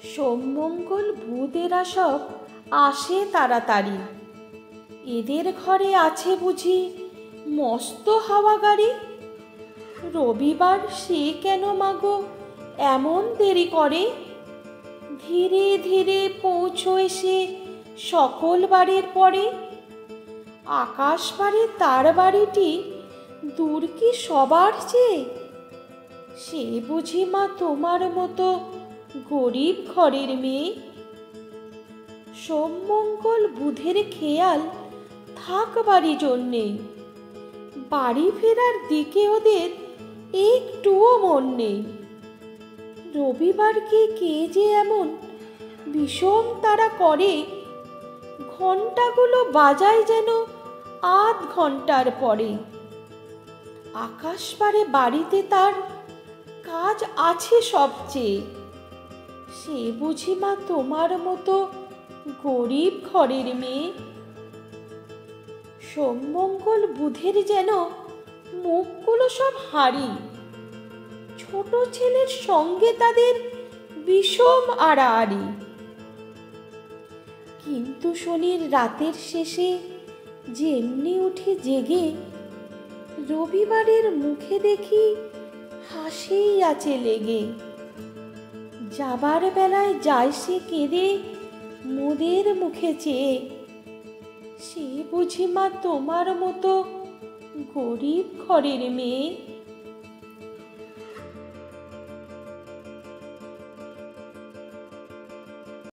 সোমমঙ্গল ভূতেরা সব আসে তাড়াতাড়ি। এদের ঘরে আছে বুঝি মস্ত হাওয়া গাড়ি। রবিবার সে কেন মাগো এমন দেরি করে? ধীরে ধীরে পৌঁছোয় সে সকল বাড়ির পরে। আকাশ পারে তার বাড়িটি দূর কি সবার চেয়ে? সে বুঝি মা তোমার মতো গরিব ঘরের মেয়ে। সোমমঙ্গল বুধের খেয়াল থাকবারই জন্যে, বাড়ি ফেরার দিকে ওদের একটুও মন নেই। রবিবারকে কে যে এমন বিষম তারা করে, ঘণ্টাগুলো বাজায় যেন আধ ঘণ্টার পরে। আকাশ পারে বাড়িতে তার কাজ আছে সবচেয়ে। সে বুঝি মা তোমার মতো গরিব ঘরের মেয়ে। সোমমঙ্গল বুধের যেন মুখগুলো সব হাঁড়ি। ছোট ছেলের সঙ্গে তাদের বিষম আড়াআড়ি। কিন্তু শনির রাতের শেষে যেমনি উঠে জেগে, রবিবারের মুখে দেখি হাসিই আছে লেগে। যাবার বেলায় যায় সে কেঁদে মোদের মুখে চেয়ে। সে বুঝি মা তোমার মতো গরিব ঘরের মেয়ে।